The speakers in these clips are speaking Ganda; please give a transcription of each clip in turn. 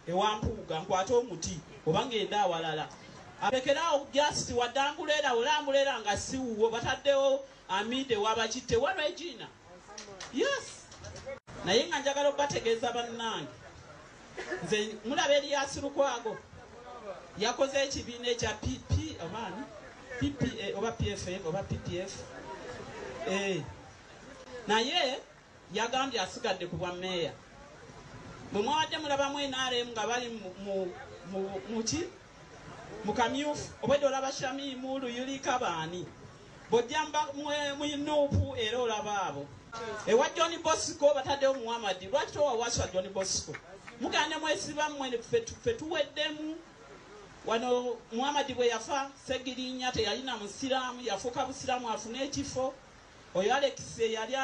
ewampuuga nkwate omuti oba ngenda awalala abekeraawo jasiti waddambulera olambulera nga siwuwo bataddewo amide wabakitte wano egina yes naye nga njagala okubategeeza bannange nze mulaba Erias Lukwago yakoze ekibiina ekya PPA oba PFF oba PPF naye yagambye asigadde ku bwa meeya bwe mwawadde mulabamu NRM nga bali mu kamyufu obwedde olaba Shamimu Luyulika baani bojja mu Nuupu era olaba abo ewa John Bosco bataddewo Muhammad lwaki towawaswa John Bosco mugande mwesiba mmwe ffe tuweddemu wano Muhammad bwe yafa Segirinya teyalina musiraamu yafuuka busiraamu afune ekifo oyo Alex yali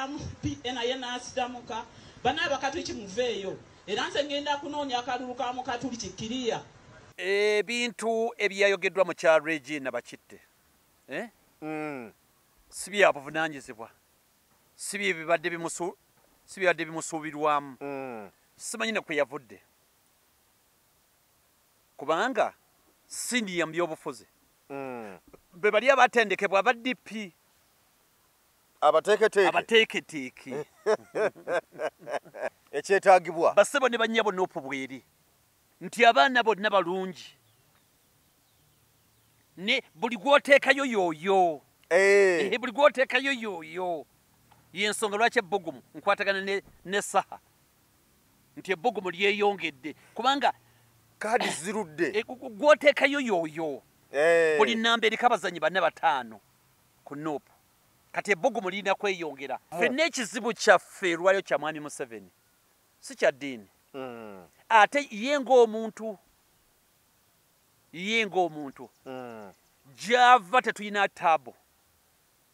naye n'asidamuka banaye bakatuliki muveeyo era nze ngenda kunoonya akalulu ka mukatuli kikkiriya ebintu ebyayogeddwa mu kyalo Regina bakitte si bya buvunaanyizibwa si bibadde bimusuubirwamu simanyi ne kwe yavudde kubanga siniya mu byobufuzi be bali abatendekebwa aba DP abateeketeeke ekyetaagibwa basebo ne bannyabo Nuupu bweri nti abaana bonna balungi ne buli gwoteekayo yooyo buli gwoteekayo yooyo yensonga lwaki ebbugumu nkwatagana ne Saha nti ebbugumu lyeyongedde kubanga kaadi zirudde gwoteekayo yooyo buli nnamba eriko abazanyi 4-5 ku Nuupu kati ebbugumu lirina kweyongera ffenna ekizibu kyaffe lwayo kya Mwami Museveni si kya ddiini ate ye ng'omuntu gy'ava tetuyina taabo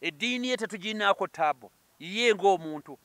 eddiini ye tetuginaako taabo ye ng'omuntu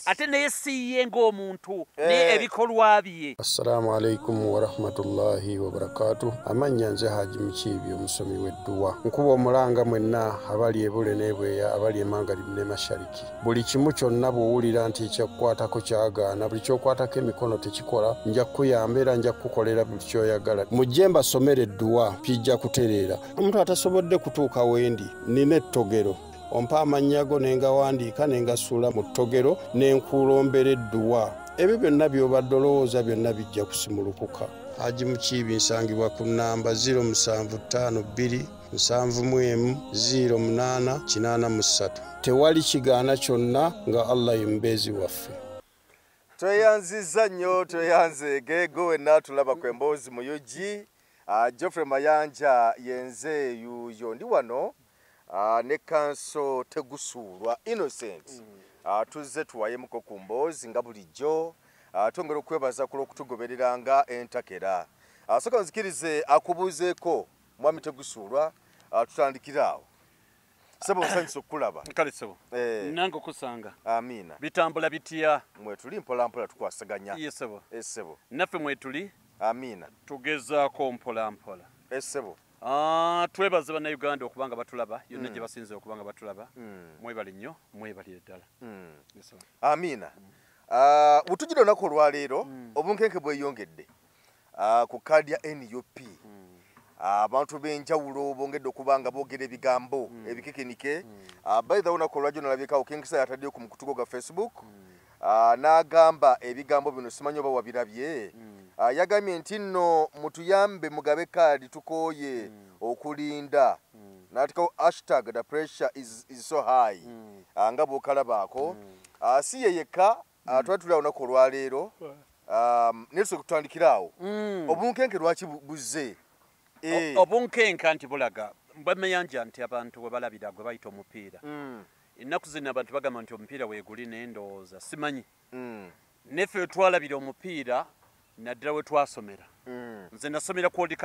ate naye si ye ng'omuntu naye ebikolwa bye. Assalamu alaikum wa rahmatullahi wa barakatuh. Amannya nze Haji Mukiibi omusomi w'edduwa nkuba omulanga mwenna abali ebule n'ebweya abali emangalibi ne mashariki buli kimu kyonna bw'owulira nti ekyakukwatako kyagaana buli kyokwatako emikono tekikola nja kukuyamba era nja kukukolera buli kyoyagala mujje mbasomere edduwa pijja kutereera omuntu atasobodde kutuuka wendi nina ettogero ompa amanyago nengawandiika nengasuula mu ttogero nenkulombera edduwa ebyo byonna by'obadde olowooza byonna bijja kusimulukuka. Haji Mukiibi nsangibwa ku nnamba 0752-00883 tewali kigaana kyonna nga Allah ye mubeezi waffe. Tweyanziza nnyo tweyanze geego wenna tulaba ku emboozi mu UG Geoffrey Mayanja yenze yuyo ndi wano ne Kanso Tegusulwa Innocent tuzze tuwayemuko ku mboozi nga bulijjo twongera okwebaza ku lw'okutugobereranga entakera soka nzikirize akubuuzeeko Mwami Tegusulwa tutandikiraawo sebo nsanyusa okukulaba kale sebo nange okusanga amiina bitambula bitya mwetuli mpolampola tukwasaganya yesebo esebo naffe mwetuli amiina tugezaako mpolampola esebo twebaze bannayuganda okubanga batulaba yonna gye basinze okubanga batulaba mwebale nnyo mwebalire ddala amiina bwetugira olunaku olwaleero obunkenke bweyongedde ku kaadi ya NUP abantu b'enjawulo bongedde okubanga boogera ebigambo ebikekenike by the olunaku olwajjo nalabyekawo Kingsa yataddeyo ku mukutu gwa Facebook n'agamba ebigambo bino simanyi oba wabirabye yagambye nti nno mutuyambe mugabe kaadi tukooye okulinda n'atikawo hashtag the pressure is so high nga bw'okalabaako si ye yekka twali tuli olunaku olwaleero naye tusobola kutandikiraawo obunkenke lwaki buzze obunkenka nti bulaga bwameyanja nti abantu bwe balabira gwe bayita omupiira ennaku zino abantu bagamba nti omupiira weeguli nendowooza simanyi neffe twalabira omupiira naddala we twasomera nze nasomera ku Old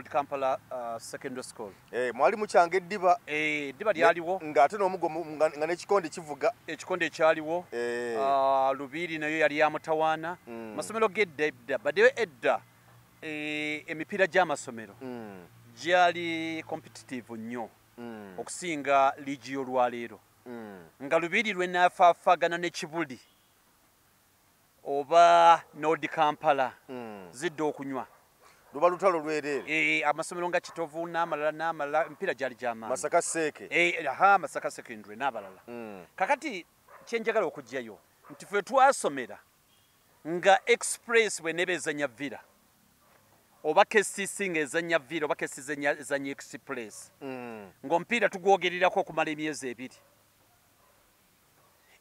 Kampala Secondary School mwali mukyanga eddiba eddiba lyaliwo ng'ate n'omugo nga n'ekikonde kivuga ekikonde ekyaliwo Lubiri nayo yali ya mutawaana masomero g'edda baddeyo edda emipiira gy'amasomero gyali competitive nnyo okusinga liigi y'olwaleero nga Lubiri lwe naafaafagana ne Kibuli oba Nord Kampala zidde okunywa luba lutalo lwerere amasomero nga Kitovu n'amalala mpira gyali gy'amaanyi Masaka Seeke Masaka Secondary n'abalala kakati kyenjagala okujjayo nti ffe twasomera nga Express bw'eneba ezanya villa oba KCC ng'ezanya villa oba KCC ezanya Express ng'omupiira tugwogererako okumala emyezi 2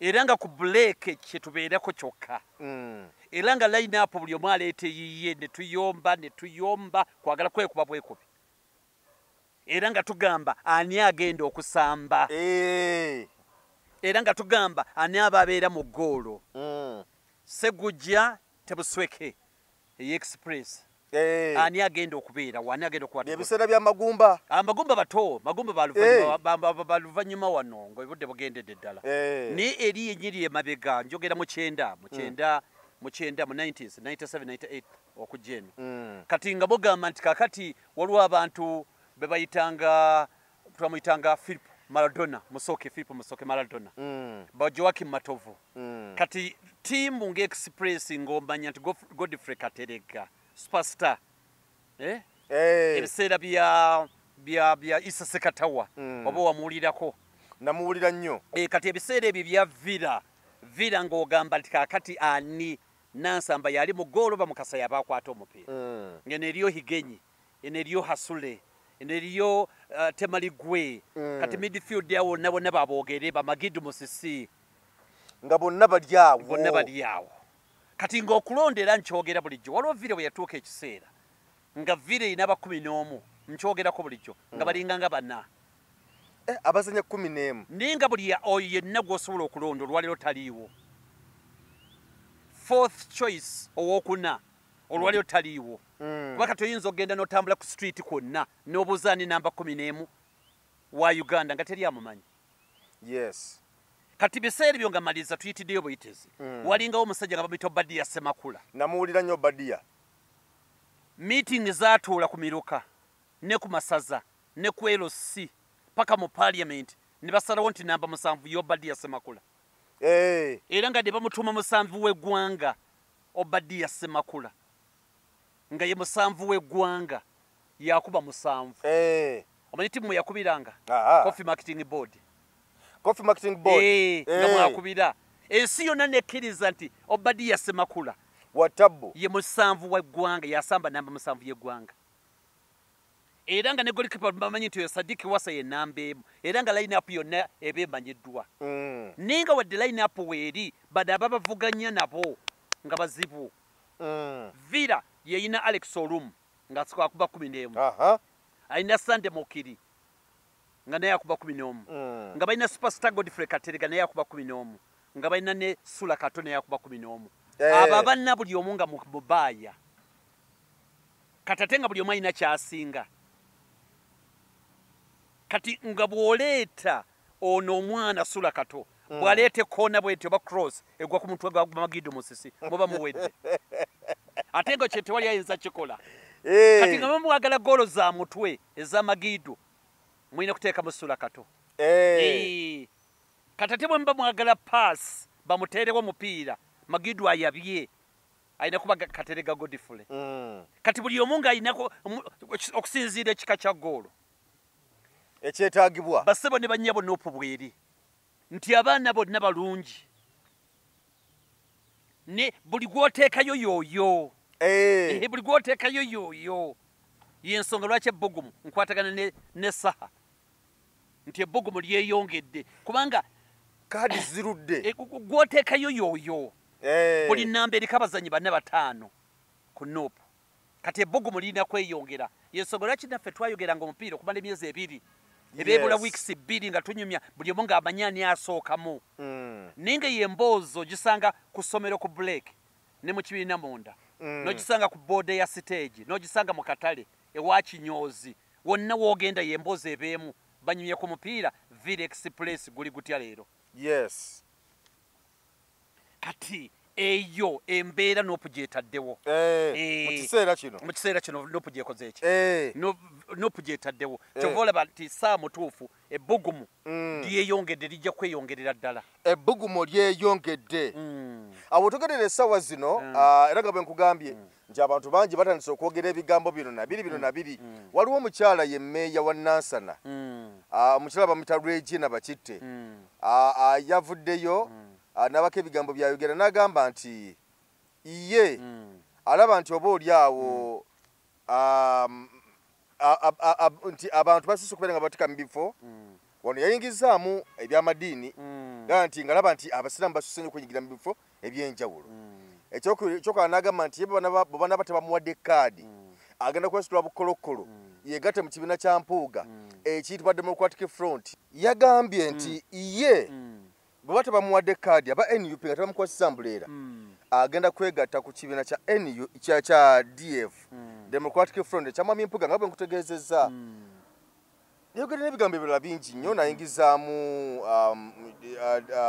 era nga ku break kyetubeerako kyokka era nga line up buli omu aleeta eyiye ne tuyomba kwagala kwekuba bwekubi era nga tugamba ani agenda okusamba era nga tugamba ani aba abeera mu ggoolo Segujja Tebusweke Express ani agenda okubeera wani agenda okuwata ebiseera bya Magumba amagumba bato magumba baluvanyuma wano ng'obudde bugendedde ddala naye eri enyiri emabega njogera mu 90s 97 98 okujja eno kati nga bogamba nti kakati waliwo abantu be bayitanga twamuyitanga Philip Maradona Musoke Philip Musoke Maradona Joaquim Matovu kati tiimu ng'Express ng'omanya nti Godfrey Katerega Superstar ebiseera bya Issa Sekatawa oba wamuwulirako namuwulira nnyo kati ebiseera ebyo bya villa ng'ogamba nti kakati ani Nansamba yali mu ggoolo ba Mukasa yabakwata omupiira ngeno eriyo Higenyi eno eriyo Hasule eno eriyo Temaligwe kati midfield yawo nabona baboogere bamagidu Musisi nga bonna bali awo kati ng'okulondera nkyogera bulijjo waliwo villa bwe yatuuka ekiseera nga villa erina aba 11 nkyogerako bulijjo nga balinga nga bana abazanya 11 naye nga buli oyo yenna gw'osobola okulonda olwaliro taliiwo 4th choice owokuna olwaliro taliiwo kuba kati oyinza okgenda n'otambula ku street kwonna n'obuuza ni namba 11 wa Uganda nga teri amumanyi yes kati biseera ebyo nga maliza tuyitiddeyo buyitezi walingawo omusajja nga bamuyita Obadiya Semakula namuwulira nnyo Obadiya meeting zaatuula ku miruka ne ku masaza ne ku LC paka mu parliament ne basalawo nti namba 7 y'Obadiya Semakula era nga ne bamutuma 7 w'eggwanga Obadiya Semakula nga ye 7 w'eggwanga yakuba 7 omanyi timu yakubiranga Coffee Marketing Board nga mwakubira ensi yonna nekkiriza nti Obadiya Semakula Watabu ye 7 w'eggwanga yasamba namba 7 y'eggwanga era nga ne golikipa bamanyi nti oyo Sadiki Wasa ye namba emu era nga line up yonna eba emanyiddwa naye nga wadde line up weeri bade ababavuganya nabo nga bazibu Villa yeyina Alex Olum nga akuba 11 alina Sande Mokiri nga naye akuba 11 nga balina Superstar Godfrey Katerega naye akuba 11 nga balina ne Sula Kato naye akuba 11 abo abanna buli omu nga mubaaya katate nga buli omu alina kyasinga kati nga bw'oleeta ono omwana Sula Kato bw'aleeta ekkoona bw'etyo oba cross egwa ku mutwe gwa Magidu Musisi muba muwedde ate nga kye tewali ayinza kikola kati nga mwagala goolo za mutwe eza Magidu mwina kuteeka mu Sula Kato kati ate bwe muba mwagala pass bamuteerewo mupiira Magidu ayabye alina kuba Katerega Godfrey kati buli omu ng'alinako okusinziira ekika kya goolo ekyetaagibwa basebo ne bannyabo n'opu bweri nti abaana bonna balungi ne buli gw'oteekayo yooyo buli gw'oteekayo yooyo y'ensonga lwaki ebbugumu nkwatagana ne saha nti ebbugumu lyeyongedde kubanga kaadi zirudde gw'oteekayo yooyo buli namba eriko abazanyi 4-5 ku noopu kati ebbugumu lirina kweyongera y'ensonga lwaki naffe twayogeranga omupiira okumala emyezi 2 ebyebula weeks 2 nga tunyumya buli omu ng'amanya ani asookamu naye nga y'emboozi ogisanga ku ssomero ku break ne mu kibiina munda n'ogisanga ku boode ya stage n'ogisanga mu katale ewa Kinyoozi wonna woogenda y'emboozi ebeemu banyumye ku mupiira Villa Express guli gutya leero yes kati eyo embeera n'opu gyetaddewo mu kiseera kino n'opu gyekoze eki n'opu gyetaddewo kyova olaba nti saa mutuufu ebbugumu lyeyongedde lijja kweyongerera ddala ebbugumu lyeyongedde awo togerera essaawa zino era nga bwe nkugambye nti abantu bangi batandise okwogera ebigambo bino nabiri waliwo omukyala ye mmeeya wa Nansana omukyala bamuyita Regina Bakitte yavuddeyo n'abako ebigambo byayogera n'agamba nti ye alaba nti oba oli awo nti abantu basusse okubeera nga batika mu bifo wano yayingizaamu ebyamadiini gaa nti ngalaba nti abasiraamu basusse nnyo okwenyigira mu bifo ebyenjawulo ekyokola n'agamba nti ye bwe banaba tebamuwadde kaadi agenda kwesitula bukolokolo yegatte mu kibiina kya mpuuga ekiyitibwa Democratic Front yagambye nti ye bwe batabamuwadde kaadi aba NUP nga tebamukwasisa mbuleera agenda kwegatta ku kibiina kya DF Democratic Front ekyamwami mpuuga nga bwe nkutegeezezza yogera n'ebigambo ebirala bingi nnyo nayingizaamu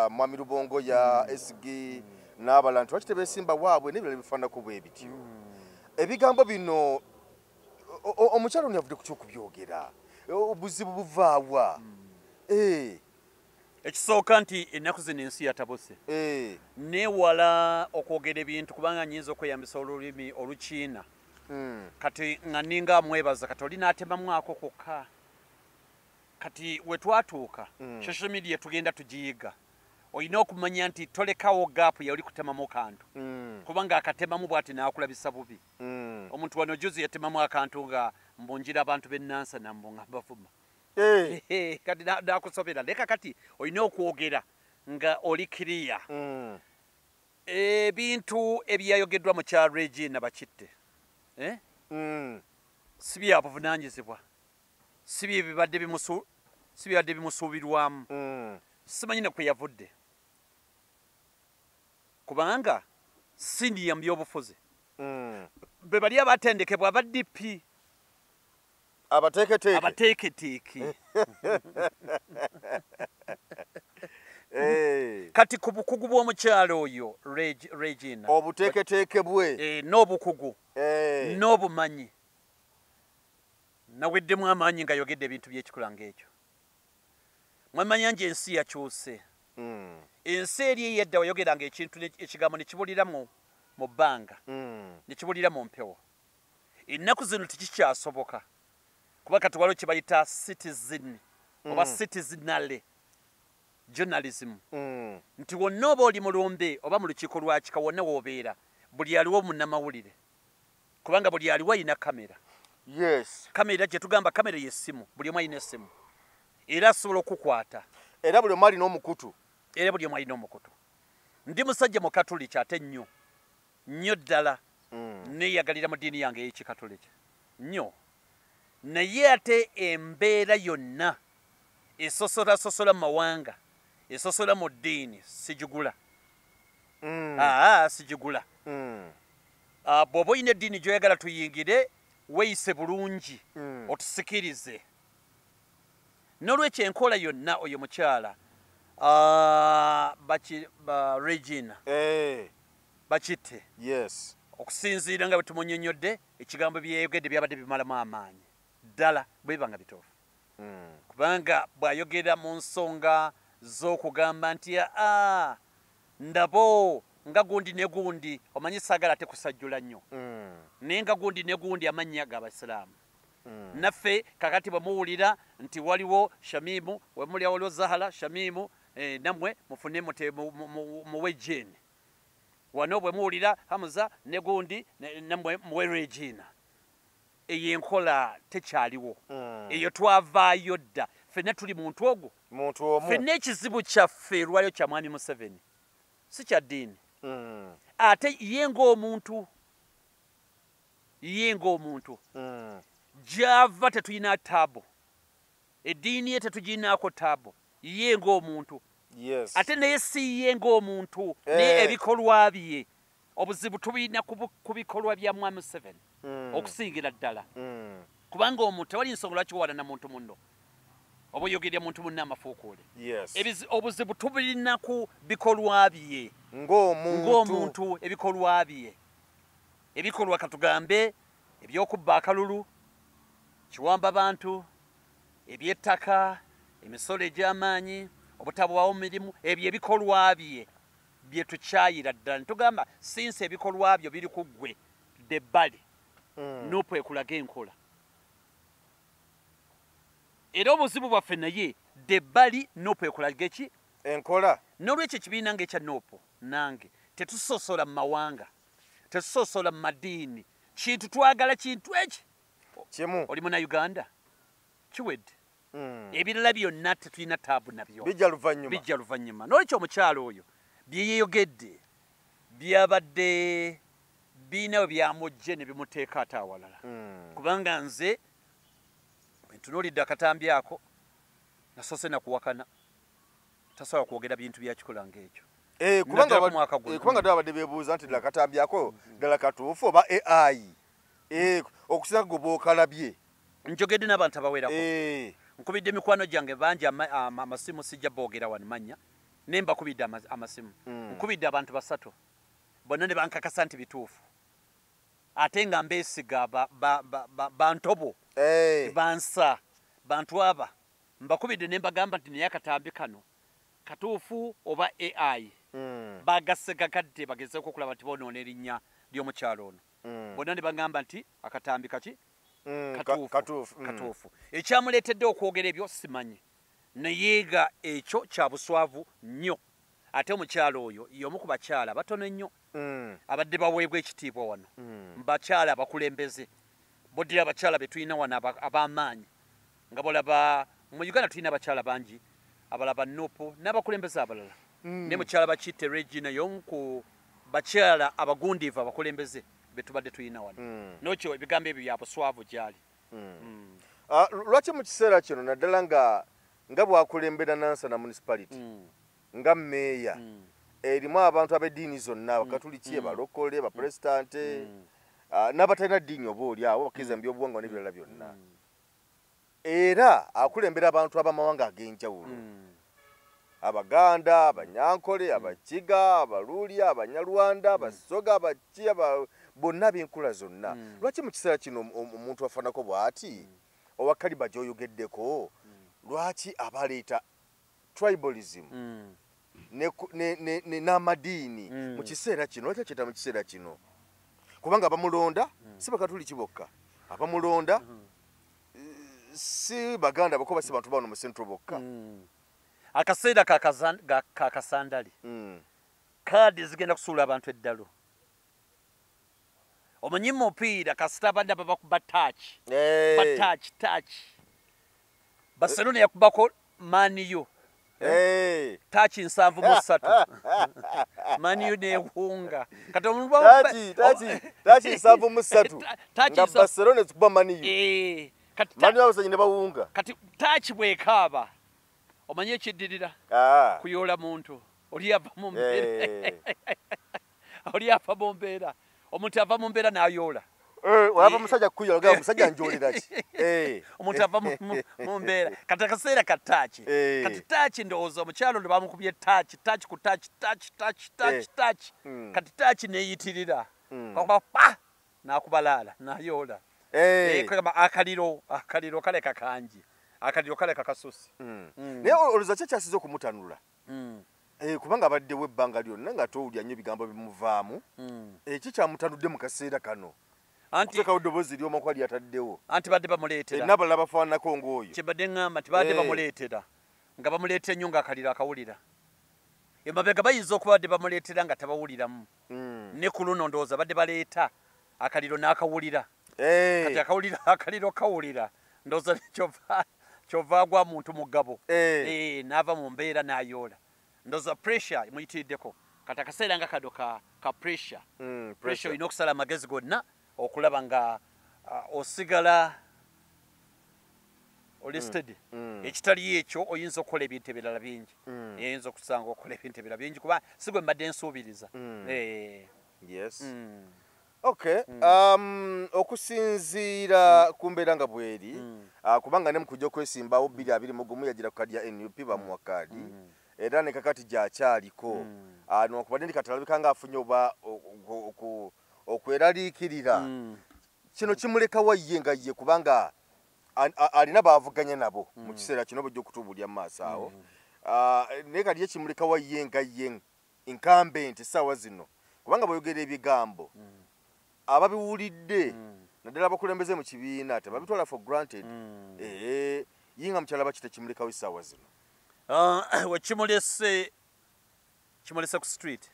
mwami Lubongo ya SG n'abalala nti lwaki tebeesimba waabwe n'ebirala bifaananako bwe bityo ebigambo bino omukyalo ono yavudde ku kyokubyogera obuzibu buvaawa ekisooka nti ennaku zino ensi yatabuse neewala okwogera ebintu kubanga nyinza okweyambisa olulimi olukiina kati nga ninga amwebaza kati oli n'atemamu kokka kati we twatuuka social media tugenda tugiyiga olina okumanya nti tolekawo gaapu yali kutemamu kantu kubanga akatemamu bw'ati n'akulabisa bubi omuntu wano juzi yatemamu akantu nga mbunjira abantu b'e Nansana mbu nga bavuma kati nakusobera leka kati olina okwogera nga oli kiriya ebintu ebyayogeddwa mu kya Regina Bakitte si bya buvunaanyizibwa si bibadde bimusuubirwamu simanyi ne kwe yavudde kubanga siniya mu byobufuzi be bali abatendekebwa aba DP abateeketeeke kati ku bukugu bw'omukyalo oyo Regina obuteeketeeke bwe n'obukugu n'obumanyi naweddemu amaanyi nga yogedde ebintu by'ekikula ng'ekyo mwamanya nti ensi yakyuse ensi eri eyedda wayogeranga ekintu ekigambo ne kibulira mu bbanga ne kibulira mu mpewo ennaku zino tekikyasoboka kuba kati waliwo kye bayita citizen oba citizenale journalism nti wonna oba oli mulumbe oba mu lukiiko lwakika wonna woobeera buli aliwo munnamawulire kubanga buli aliwo ayina kamera kamera gye tugamba kamera y'essimu buli omu ayina essimu era asobola okukwata era buli omu alina omukutu ndi musajja mu katoliki ate nnyo ddala neeyagalira mu ddiini yange ey'ekikatoliki nnyo naye ate embeera yonna esosola mu mawanga esosola mu ddiini sigigula sigigula bw'oba olina eddiini gy'oyagala tuyingire weeyise bulungi otusikirize n'olwekyo enkola yonna oyo mukyala Regina Bakitte okusinziira nga bwe tumunyonyodde ekigambo byeyogedde byabadde bimalamu amaanyi ddala bweba nga bituufu kubanga bw'ayogera mu nsonga z'okugamba nti ndabo nga gundi ne gundi omanyi saagala ate kusajjula nnyo naye nga gundi ne gundi amannya g'abasiraamu naffe kakati bwe muwulira nti waliwo Shamimu wemuli waliwo Zahara Shamimu nammwe mufune muwe Jane wano bwe muwulira Hamza ne gundi nammwe muwe Regina eyo enkola tekyaliwo eyo twavaayo dda ffenna tuli muntu ogwo ffenna ekizibu kyaffe lwaliyo kya mwami Museveni si kya ddiini ate ye ng'omuntu gy'ava tetulina taabo eddiini ye tetuginaako taabo ye ng'omuntu ate naye si ye ng'omuntu naye ebikolwa bye obuzibu tubirina ku bikolwa bya mwami Museveni okusingira ddala kubanga omuntu tewali nsonga lwaki wawalana muntu munno oba oyogerya muntu munno amafuukuule obuzibu tubirina ku bikolwa bye ng'omuntu ebikolwa bye ebikolwa katugambe ebyokubba akalulu kiwamba bantu eby'ettaka emisolo egy'amaanyi obutabawawo mirimu ebyo ebikolwa bye bye tukyayira ddala ne tugamba sinsi ebikolwa byo biri ku ggwe Debbali Nuupu ekulaga enkola era obuzibu bwaffe naye Debbali Nuupu ekulaga eki enkola n'olwekyo ekibiina ng'ekya Nuupu nange tetusosola mu mawanga tetusosola mu madiini kintu twagala kintu eki kimu oli muna-Uganda kiwedde ebirala byonna tetulina taabu nabyo bijja luvannyuma n'olwekyo omukyalo oyo bye yeeyogedde byabadde biina we byamujje ne bimuteeka ate awalala kubanga nze ntunuulidde akatambi ako nasoose nakuwakana tasobola kwogera bintu byakikola ng'ekyo kubanga ddala badde beebuuza nti ddala katambi ako ddala katuufu oba AI okusinga gwe bookalabye njogedde n'abantu abawerako nkubidde mikwano gyange bangi amasimu sijja boogera wano mannya ne mbakubidde amasimu nkubidde abantu 3 bonna ne bankakasa nti bituufu ate nga mbeesiga bantobo bansa bantu aba mbakubidde ne mbagamba nti naye akatambi kano katuufu oba AI bagasse gagadde bagezeeko okulaba nti bonoona erinnya ly'omukyalo ono bonna ne bagamba nti akatambi kaki katuufu ekyamuleetedde okwogera ebyo simanyi naye nga ekyo kya buswavu nnyo ate omukyalo oyo y'omu ku bakyala batono ennyo abadde baweebwa ekitiibwa wano bakyala abakulembeze boddira abakyala be tulina wano ab'amaanyi nga bolaba mu Uganda tulina abakyala bangi abalaba Nuupu n'abakulembeze abalala ne mukyala bakitte Regina y'omu ku bakyala abagundiivu abakulembeze be tubadde tulina wano n'okyo ebigambo ebyo bya buswavu gyali lwaki mu kiseera kino naddala nga bwakulembera Nansana municipality nga mmeeya erimu abantu ab'eddiini zonna abakatuliki abalokole abapuresitante n'abatalina ddiini oba oli awo bakkiriza mu byobuwangwa n'ebirala byonna era akulembera abantu ab'amawanga ag'enjawulo Abaganda Abanyankole Abakiga Abaluulya Abanyarwanda Abasoga Abaki bonna b'enkula zonna lwaki mu kiseera kino omuntu afaanako bw'ati owa kaliba gy'oyogeddeko lwaki abaleeta tribalism n'amadiini mu kiseera kino lwaki akyeta mu kiseera kino kubanga abamulonda si bakatuliki bokka abamulonda si Baganda bokka si bantu bano mu Central bokka akaseera kakasandali kaadi zigenda kusuula abantu eddalo omanyi mupiira kasita abadde babakuba taaki Barcelona yakubako maniyo taaki 7-3 maniyo newunga kati omuntu taaki 7-3 nga Barcelona ekuba maniyo maniyo abasajja ne bawunga kati taaki bwekaaba omanyi ekiddirira kuyoola muntu oli ava mu mbeera omuntu ava mu mbeera n'ayoola waba musajja kuyola musajja njoolera ki omuntu ava mu mbeera kati akaseera ka taaki kati taaki ndowooza omukyalo ne bamukubye taaki ku taaki kati taaki neeyitirira n'akubalaala n'ayoola akaliro kale kakangi akaliro kale kakasusi naye olowooza kyasize okumutanula kubanga abaddewo ebbanga lyonna nga towulya nnyo ebigambo bimuvaamu ekyo kyamutanudde mu kaseera kano okuteekawo eddoboozi ly'omu ali ataddewo anti badde bamuleetera n'abalala bafaananako ng'oyo kyebadde ŋŋamba nti badde bamuleetera nga bamuleetera ennyo ng'akaliro akawulira emabega bayinza okuba badde bamuleetera nga tabawuliramu ne ku luno ndowooza badde baleeta akaliro n'akawulira kati akaliro kawulira ndowooza kyova agwa muntu mugabo n'ava mu mbeera n'ayoola ndowooza pressure muyitiriddeko kati akaseera nga kado ka pressure olina okusala amagezi gonna okulaba nga osigala olisted ekitali ekyo oyinza okukola ebintu ebirala bingi oyinza okusanga okukola ebintu ebirala bingi kuba si gwe mbadde nsuubiriza Okay, okusinziira ku mbeera nga bweri kubanga ne mukujja okwesimbawo 221 yagira ku kadi ya NUP bamuwa kadi era ne kakati gyakyaliko nokubadde ndi katalabika nga afunye oba okweraliikirira kino kimulekawo ye nga ye kubanga alina baavuganya nabo mu kiseera kino bajja okutubulya mu maaso awo naye kadi ye kimulekawo ye nga ye incumbent essaawa zino kubanga bweyogera ebigambo ababiwulidde naddala abakulembeze mu kibiina tebabitwala for granted. Yinga mukyala bakite kimulekawo essaawa zino wekimulese ku street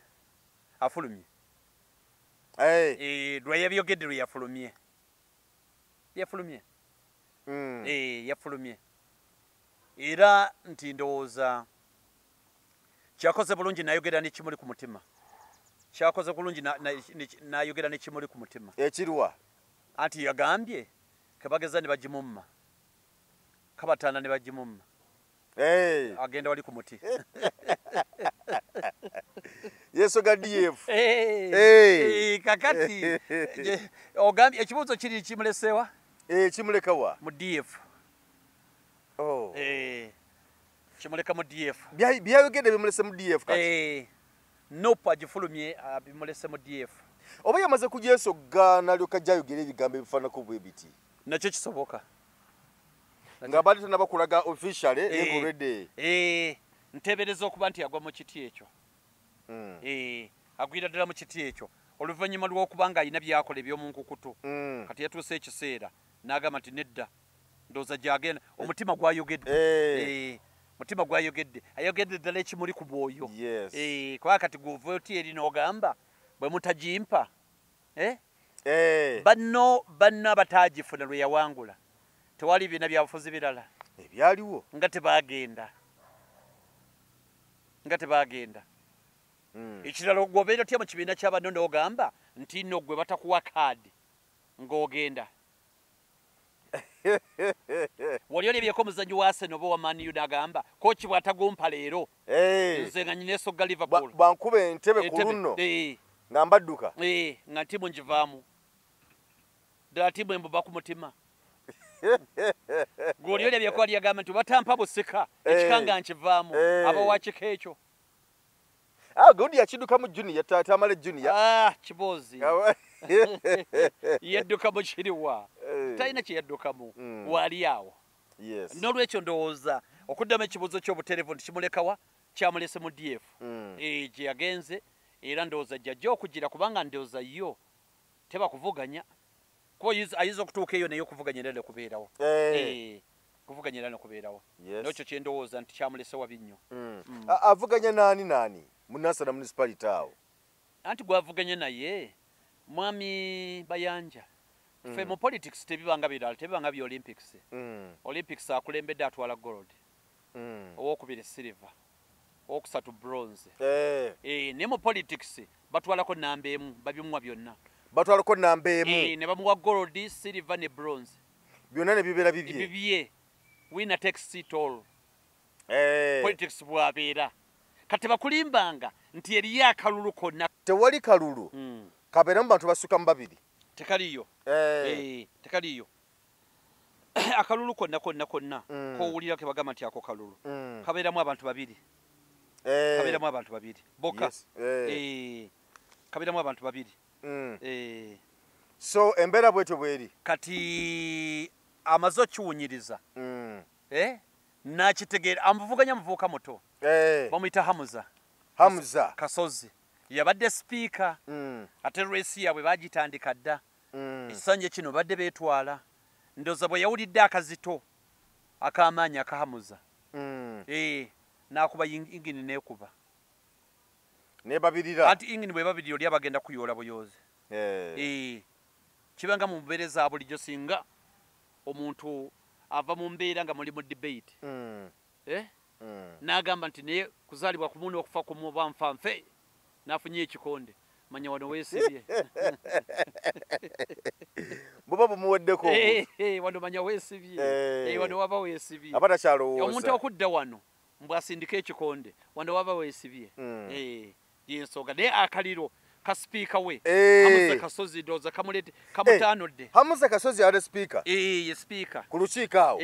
afulumye lwe yabyogedde lwe yafulumye yafulumye era nti ndowooza kyakoze bulungi nayogera nekimuli ku mutima kyakoze bulungi nayogera nekimuli ku mutima ekirwa anti yagambye kabageza ne bagimumma kabataana ne bagimumma agenda wali ku muti yesoga DF kakati ogambye ekibuuzo kiri kimulesewa kimulekawa mu DF kimuleka mu DF byayogedde bimulese mu DF kati nope agifulumye bimulese mu DF oba yamaze kugyesogga nalyoka gyayogera ebigambo ebifaanako bwe biti nakyo kisoboka nga bali tanabakulaga officially already nteebereza okuba nti agwa mu kiti ekyo agwira ddala mu kiti ekyo oluvannyuma lw'okuba nga alina byakola eby'omunkukutu kati yatuuse ekiseera n'agamba nti nedda ndowooza gyagenda omutima gwayogedde mutima gwayogedde ayogedde ddala ekimuli ku bwoyo kuba kati gwova oti eri n'ogamba bwe mutagimpa banno abataagifuna lwe yawangula tewali biina byabufuzi birala ebyaliwo nga tebagenda ekirala gwobeera otya mu kibiina ky'abanno n'ogamba nti nno gwe batakuwa kaadi ng'ogenda wali olebyeko omuzannyi wa Arsenal oba wa Man U n'agamba kooki bw'atagumpa leero nze nga nyina esogga Liverpool bankuba entebe ku lunno nga mbadduka nga ntimu njivaamu ddala timu embuba ku mutima gwoli olebyeko wali yagamba nti batampa busika ekika nga nkivaamu abawakiko ekyo godi yakidduka mu junior tamale junior kiboozi yadduka mu kiriwa talina kye yaddukamu waali awo n'olwekyo ndowooza okuddamu ekibuuzo ky'obuterevu nti kimulekawa kyamulese mu DF gye yagenze era ndowooza jjajja okugira kubanga ndowooza yo teba kuvuganya kuba ayinza okutuuka eyo naye okuvuganya era nekubeerawo kuvuganya era nekubeerawo n'ekyo kye ndowooza nti kyamulese wabi nnyo avuganya naani munasana municipality awo anti gwavuganye naye mwami Bayanja ffe mu politics tebibanga birala tebibanga bya Olympics Olympics akulembedde atwala gold owokubiri silver owokusatu bronze ne mu politics batwalako namba emu babimuwa byonna batwalako namba emu ne bamuwa gold silver ne bronze byonna ne bibeera bibye winner takes it all politics bwabeera kati bakulimbanga nti eriyo akalulu konna tewali kalulu kabeeramu bantu basukka mu babiri tekaliyo tekaliyo akalulu konna kowulira ke bagamba nti ako kalulu kabeeramu abantu babiri boka kabeeramu abantu babiri so embeera bwetyo bweri kati amaze okiwunyiriza nakitegeera amuvuganya muvuuka muto bamuyita Hamuza Kasozi yabadde speaker ate resi yaabwe bagitandika dda ekisanja kino badde beetwala ndowooza bwe yawulidde akazito ak'amaanyi akahamuza n'akuba ingini n'ekuba nebabirira anti ingini bwe babirira oli abagenda kuyoola buyoozi kibanga mu mbeera za bulijjo singa omuntu ava mu mbeera nga muli mu debate n'agamba nti naye kuzaalibwa ku munu okufa ku muba nfanfe n'afunye ekikonde manya wano weesibye buba bumuweddeko wano manya weesibye wano waba weesibye abatakyalowooza omuntu okudda wano mbw asindika ekikonde wano waba weesibye yensonga naye akaliro ka sipiika we Hamuza Kasozi ndowooza kamutaanudde Hamuza Kasozi ali sipiika ye sipiika ku lukiiko awo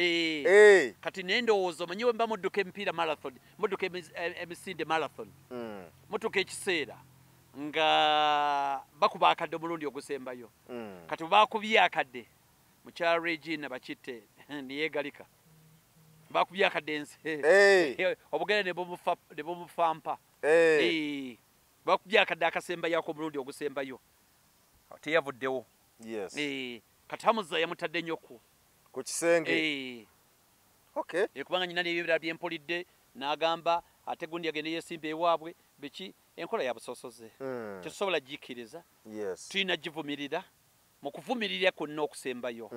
kati naye ndowooza omanyi we mba mudduka emipiira marathon mudduka emisinde marathon mutuka ekiseera nga bakuba akadde omulundi ogusembayo kati bakubye akadde mukyala Regina bakitte neyeegalika bakubye akadde ensi obugere ne bumufampa bakubye akadde akasemba yako omulundi ogusembayo teyavuddewo yes kati Hamuza yamutadde nnyo ku kisenge okay kubanga nyina n'ebibira byempulidde n'agamba ate gundi agende yesimba ewaabwe biki enkola ya busosoze tetusobola gikkiriza tulina givumirira mu kuvumirira kwonna okusembayo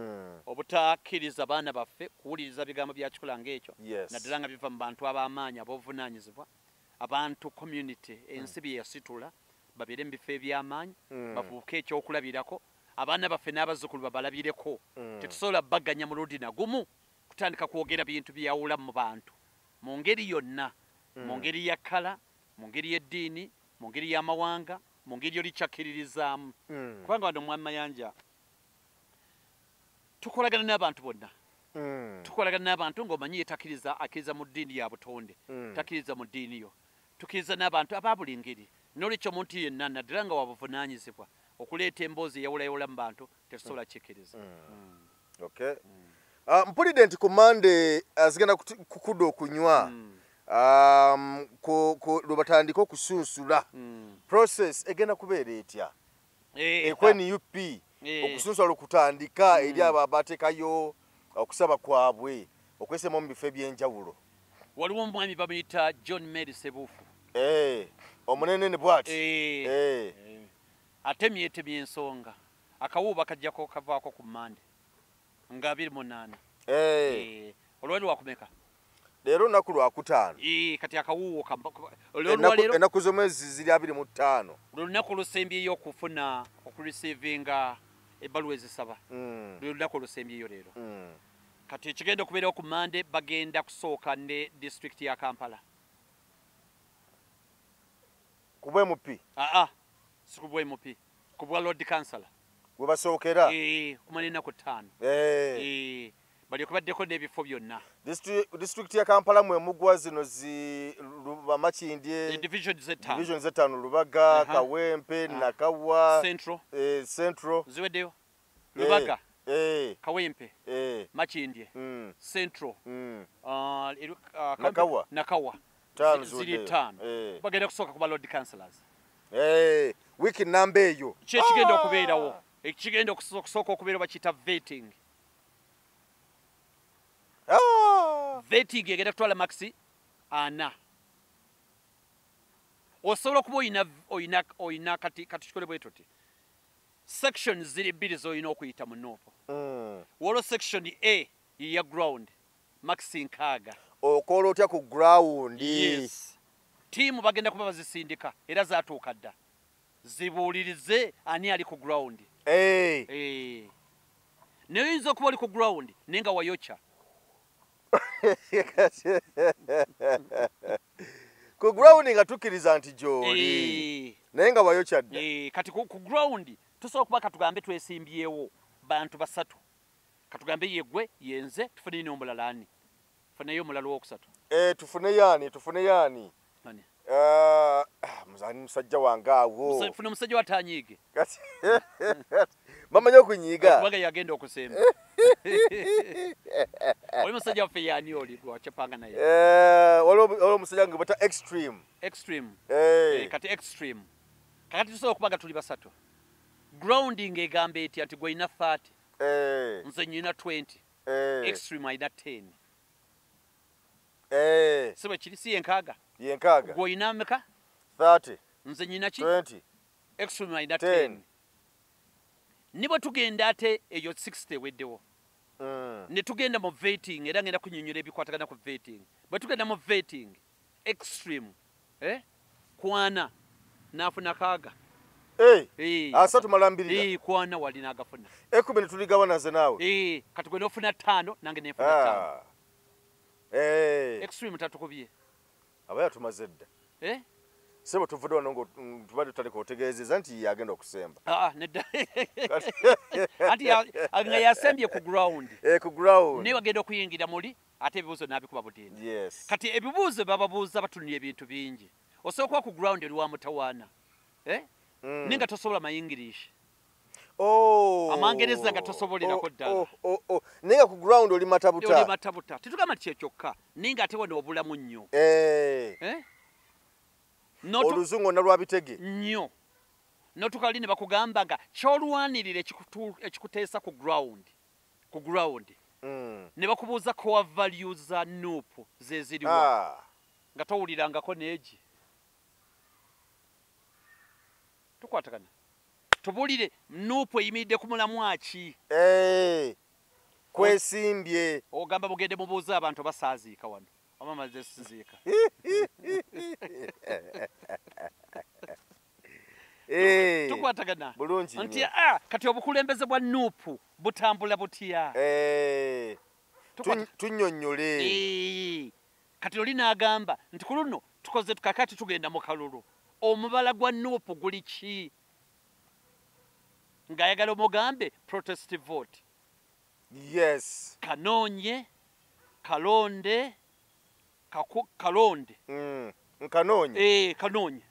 obutakkiriza baana baffe kuwuliriza bigambo bya kikola ng'ekyo naddala nga biva mu bantu ab'amaanyi ab'obuvunaanyizibwa abantu community ensi bye yasitula babeere mu bifo eby'amaanyi bafuuke ekyokulabirako abaana baffe n'abazzukulu babalabireko tetusobola bagganya mulundi nagumu kutandika kwogera bintu byawula mu bantu mu ngeri yonna mu ngeri ya kala mu ngeri y'eddiini mu ngeri y'amawanga mu ngeri yoli kyakkiririzaamu kubanga wano Mwami Mayanja tukolagana n'abantu bonna tukolagana n'abantu ng'omanyi akkiriza mu ddiini ya butonde takkiriza mu ddiini yo tukkiriza n'abantu aba buli ngeri n'olwekyo omuntu yenna naddala nga wabuvunaanyizibwa okuleeta emboozi eyawulayawula mu bantu tetusobola kikkiriza mpulidde nti ku Monday zigenda kukudda okunywa lwe batandika okusunsula process egenda kubeera etya NUP okusunsula lwekutandika eri abo abateekayo okusaba kwabwe okwesema mu bifo eby'enjawulo waliwo omwami bamuyita John Mary Sebuufu omunene bw'ati atemyetemye ensonga akawuuba kajjako kavaako ku Monday nga 28 olwali wakumeka leero lunaku lwakutaano kati akawuuwo ennaku z'omwezi ziri 25 lunaku lusembyeyo okufuna okureceivinga ebbaluwa ezisaba lwe lunaku olusembyeyo leero kati ekigenda okubeerawo ku Monday bagenda kusooka ne disitulikiti ya Kampala ku bwemupi si ku bwemupi ku bwa Lord Councillor we basookera kumala ennaku 5 balyoke baddeko n'ebifo byonna disitulikiti ya Kampala mwe mugwa zino Makindye division z'ettaano Lubaga Kawempe Nakawa Central ziweddeyo Lubaga Kawempe Makindye Central Nakawa ziri 5 bagenda kusooka kuba Lord Councillors wiiki namba eyo kyekigenda okubeerawo ekigenda okusooka okubeerawo bakiyita vetting vetting egenda kutwala maxi 4 osobola okuba oyina kati kikole bwe tuti sections ziri 2 z'olina okuyita mu noopo waliwo section A ya ground maxi 6 okola otya ku ground tiimu bagenda kuba bazisindika era zaatuuka dda zibuulirize ani ali ku ground naye oyinza okuba oli ku ground naye nga wayokya ku ground nga tukkiriza nti gy'oli naye nga wayokya dda kati ku ground tusobola okuba katugambe twesimbyewo bantu 3 katugambe yegwe yenze tufune n'omulala ani funeyo omulala owokusatu tufune yaani muzani musajja wange awo funa musajja watanyiige bamanyi okunyiiga kubanga yagenda okusemba oli musajja waffe yaani oli lwakyapanga naye waliwo omusajja nga bata extreme kati extreme kakati tusobola okubaga tuli 3 grounding egamba etya nti gwe ina 30 nze nyina 20 extreme ayina 10 sibe kiri si yenkaaga gwe oyina meka 30 nze nyina ki 20 extreme ayina 10 nibo tugenda ate eyo 60 weddewo ne tugenda mu vetting era ngenda kunyonyola ebikwatagana ku vetting bwe tugenda mu vetting extreme kwana nafuna kaaga asatu malambirira kwana wali nagafuna 10 tuligabana ze naawe kati gwe nofuna 5 nange nefuna 5 extreme tatukubye abaya tumaze dda sebo tuvudde wano ngo tubadde tutandika otegeezeza nti yagenda okusemba nedda anti nga yasembye ku ground naye bagenda okuyingira muli ate ebibuuzo n'abikuba budini kati ebibuuzo bababuuza batunira ebintu bingi osobola okuba ku ground eri wa mutawaana naye nga tosobola mayingirishi amangereza nga tosobolerako ddala naye nga ku ground oli matabuta tetugamba ti kyekyokka naye nga ate wano obulamu nnyo oluzungu nalwabitege nnyo notukali ne bakugamba nga kyolwanirira ekikuteesa ku ground ne bakubuuza core values za Nuupu zeziriwa nga towulirangako neegi tukwatagana tubulire Nuupu eyimiridde ku mulamwa ki kwesimbye ogamba mugende mubuuza abantu basaaziika wano amamaze siziika tukwatagana nti kati obukulembeze bwa Nuupu butambula butya tunnyonnyole kati oli n'agamba nti ku luno tukoze tukakati tugenda mu kalulu omubala gwa Nuupu guli ki ng'ayagala omugambe protest vote yes kanoonye kalonde kalonde nkanoonye kanoonye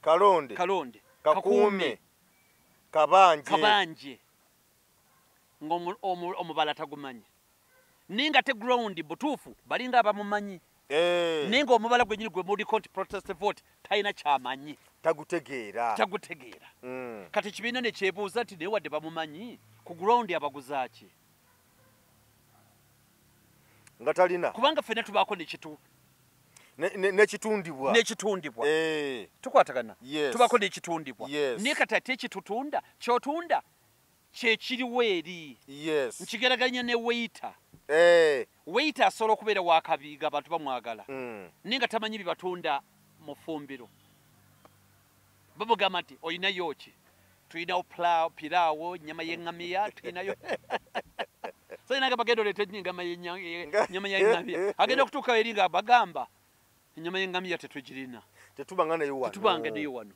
kalonde kakuume kabanje ng'omubala tagumanyi ninga te ground butuufu balinga abamumanyi ninga omubala gwenyini gwe muliko nti protest vote talina kyamanyi tagutegeera kati ekibiina ne kyebuuza nti naye wadde bamumanyi ku ground abaguzaaki nga talina kubanga ffenna tubaako nekitundibwa tukwatagana tubaako nekitundibwa naye kati ate ekitutunda kyotunda kyekiriwo eri nkigeraganya ne waiter waiter asobola okubeera wakabiga abantu bamwagala naye nga tamanyi bibatunda mu ffumbiro bamugamba nti olinayo ki tulinawo piraawo nyama y'eŋŋamiya tulinayo sayinaga bagenda oleeta nyama y'eŋŋamiya agenda okutuukawo eri nga bagamba enyama y'eŋŋamiya tetugirina tetubanga nayo wano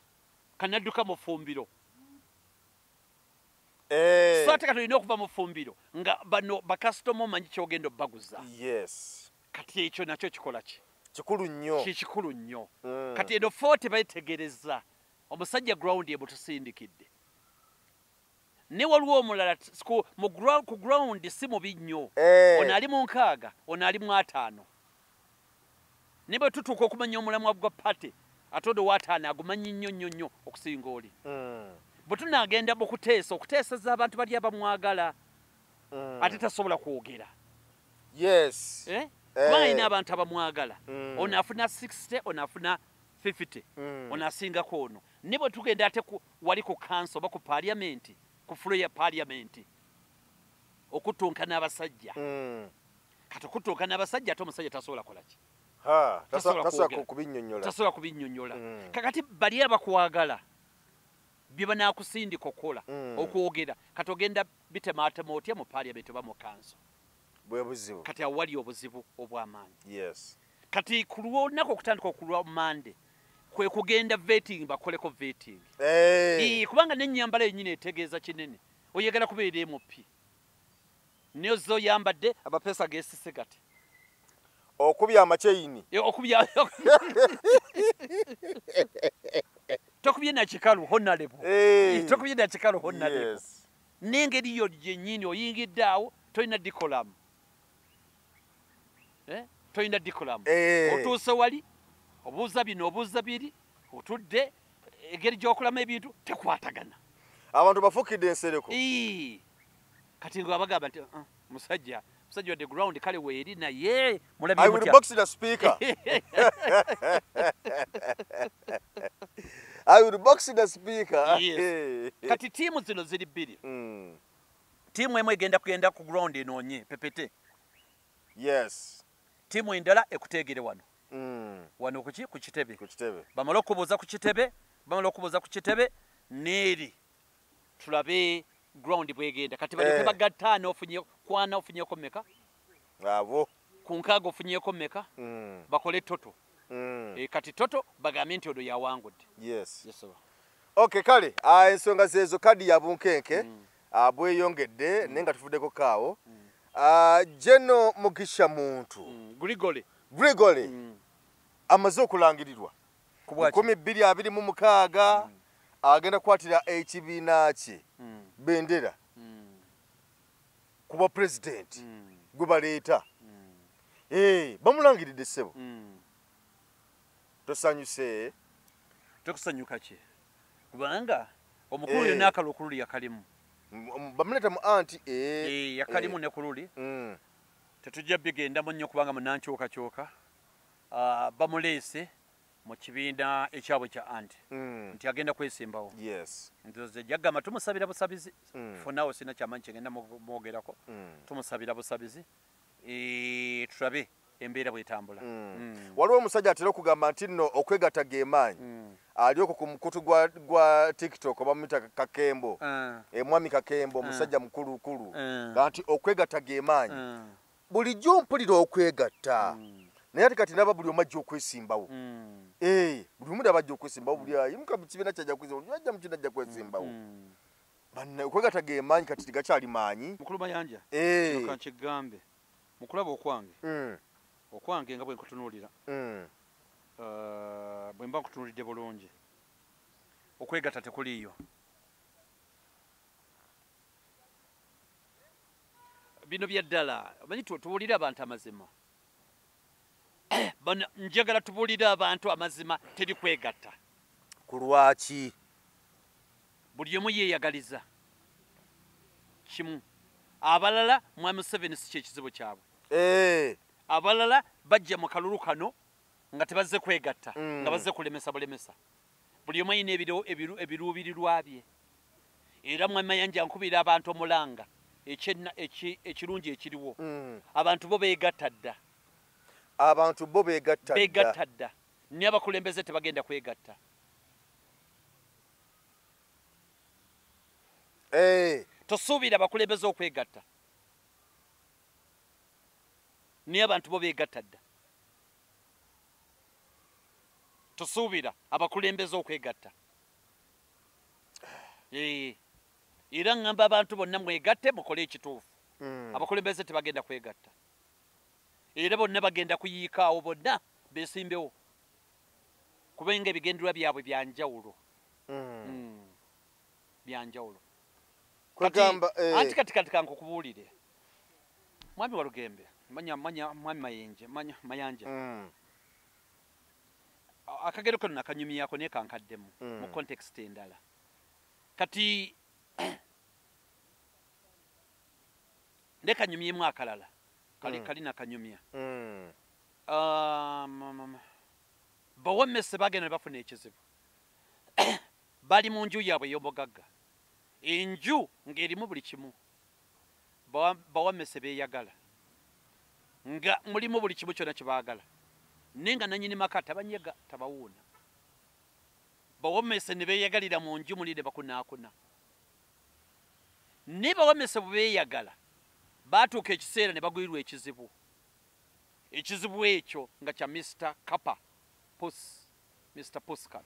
kanadduka mu ffumbiro so ate kati olina okuva mu ffumbiro nga bano bakasitoma omanyi kyogenda obbaguza kati ekyo nakyo kikola ki kikulu nnyo kati eno foote bayetegereza omusajja ground ebutusindikidde ne waliwo omulala ku ground si mubi nnyo ono ali mu 6 ono ali mu 5 ne bwe tutuuka okumanya omulamwa gwa pate ate odo wa 5 agumanyi nnyo okusinga oli bwe tunaagenda okuteeseza abantu bali abamwagala ate tasobola kwogera kuba alina abantu abamwagala ono afuna 60 ono afuna 50 ono asingako ono ne bwe tugenda ate wali ku kanso oba ku paliamenti ku fulo ya paliamenti okutunkana abasajja kati okutunkana abasajja ate omusajja tasobola kolaki tasobola kubinnyonnyola kakati bali abakwagala bye banaakusindika okukola okwogera kati ogenda bitemaatema otya mu paliamenti oba mu kanso kati awo wali obuzibu obw'amaanyi kati ku lunaku okutandika okulwa Mande kwe kugenda vetting bakoleko vetting kubanga n'ennyambala yennyini etegeeza kinene oyagala kubeera MP naye zo yambadde abapeesa geesise gati okubya amakyeyini tokubye nakikalu honorable n'engeri yo gyennyini oyingidde awo tolina dikolamu otuuse wali obuuza bino obuuza biri otudde engeri gy'okulamu ebintu tekwatagana abantu bafukidde ensereko kati nga bagamba nti musajja wadde ground kale weeri naye I will box the speaker kati tiimu zino ziri bbiri tiimu emu egenda kugenda ku ground enoonye pepete tiimu endala ekuteegere wano wano ku kitebe bamala okubuuza ku kitebe neeri tulabe ground bwegenda kati balyoke bagattaana ofunyeko meka abo ku 6 ofunyeko meka bakole toto kati toto bagambye nti odo yawangudde okay kale ensonga zezo kadi ya bunkenke bweyongedde naye nga tufuddeko kaawo Jeno Mugisha muntu Grigole amaze okulangirirwa 2026 agenda kwatira ekibiina kye bendera kuba president gwe baleeta bamulangiridde ssebo tosanyuse tekusanyuka ki kubanga omukulu yonna akalukulu yakalimu bamuleta mu anti yakalimu ne kululi tetujja bigendamu nnyo kubanga munankyokacyoka bamuleese mu kibiina ekyabwe kya anti nti agenda kwesimbawo nze jagamba tumusabira busabizi funawo sina kyamanyi kyegenda mwogerako tumusabira busabizi tulabe embeera bwetambula waliwo omusajja atera okugamba nti nno okwegatta gemaanyi ali okwo ku mukutu gwa tiktok bamuyita kakembo mwami kakembo omusajja mukulukulu nti okwegatta gemaanyi bulijjo mpulira okwegatta naye ati kati naba buli omu ajja okwesimbawo buli omu abajja okwesimbawo buli ayimuka mu kibiina kyajja kwesimbawo ajja mu kibiina ajja kwesimbawo okwegatta gemaanyi kati tigakyali maanyi mukulu mayanja kankigambe mukulaba okwange nga bwe nkutunuulira bwe mba nkutunuulidde bulungi okwegatta tekuliiyo bino bya ddala omanyi tubuulire abantu amazima njagala tubuulire abantu amazima teri kwegatta ku lwaki buli omu yeeyagaliza kimu abalala mwami Museveni si kyekizibu kyabwe abalala bajja mu kalulu kano nga tebazze kwegatta nga bazze kulemesa bulemesa buli omu ayina ebiruubirirwa bye era mwami Mayanja nkubira abantu omulanga ekirungi ekiriwo abantu bo beegatta dda abantu bo beegatta dda naye abakulembeze tebagenda kwegatta tosuubira abakulembeze okwegatta naye abantu bo beegatta dda tosuubira abakulembeze okwegatta era ngamba abantu bonna mwegatte mukole ekituufu abakulembeze tebagenda kwegatta era bonna bagenda kuyiikaawo bonna beesimbewo kubenga ebigendererwa byabwe byanjawulo byanjawulo anti kati kankukubuulire mwami Walugembe mwami Mayanja akagero kano nakanyumyako naye kankaddemu mu context endala kati nekanyumyemu akalala kali nakanyumya bawomese bagenda ne bafuna ekizibu bali mu nju yaabwe ey'omugagga enju ng'erimu buli kimu bawomese beeyagala nga mulimu buli kimu kyonna kyebaagala naye nga nannyini maka tabanyega tabawuuna bawomese ne beeyagalira mu nju muli ne bakunaakuna naye bawomese bwe beeyagala baatuuka ekiseera ne bagwirirwa ekizibu ekyo nga kya Mr. Kappa Mr. Puskat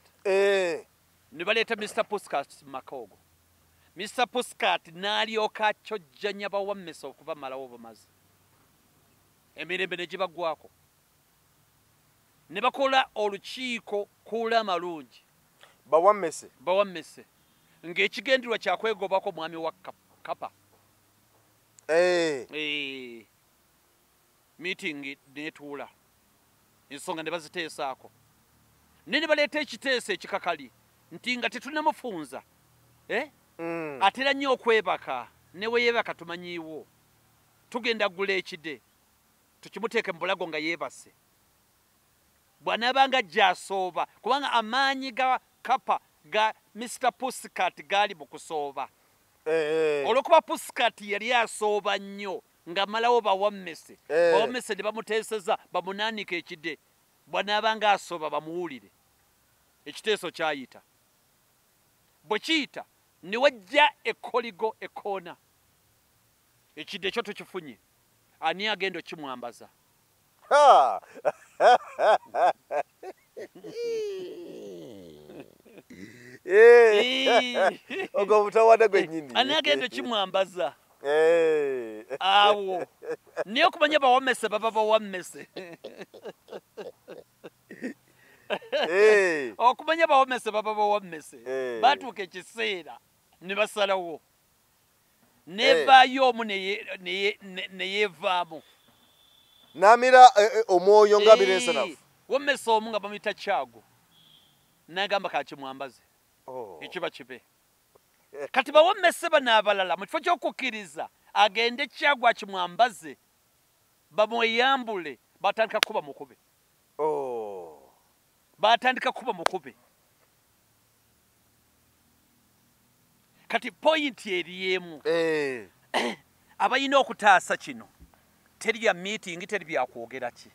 ne baleeta Mr. Puskat Makogo Mr. Puskat n'alyoka akyojjanya bawomese okubamalawo bumazi emirembe ne gibagwako ne bakola olukiiko kuula amalungi bawomese ng'ekigendererwa kyakwegobako mwami wa Kappa meeting netuula ensonga ne baziteesaako ne baleeta ekiteeso ekikakali nti nga tetunamufunza atera nnyo okwebaka ne weyeebaka tumanyiiwo tugenda gula ekide tukimuteeke mu bulago nga yeebase bw'anaabanga gy'asooba kubanga amaanyi ga Kappa ga Mr. Puskat gaali mu kusooba olwokuba Puskat yali asooba nnyo ng'amalawo bawomese ne bamuteeseza bamunaanika ekide bw'anaabanga asooba bamuwulire ekiteeso kyayita bwe kiyita ne wajja ekkoligo ekkoona ekide ekyo tukifunye ani agenda okimwambaza ogwo mutawaana gwennyini ani agenda okimwambaza awo naye okumanya bawomese baba bawomese okumanya bawomese baba bawomese baatuuka ekiseera ne basalawo nevaayo omu ne yeevaamu n'amira omwoyo nga birensanafu womese omu nga bamuyita Kyago nagamba kakimwambaze Oh. ekiba kibe kati bawommese banaabalala mu kifo ky'okukkiriza agende kyagwa kimwambaze bamweyambule batandika kuba mukube batandika kuba mukube kati pointi eriyemu abalina okutaasa kino teri bya meeting teri byakwogera ki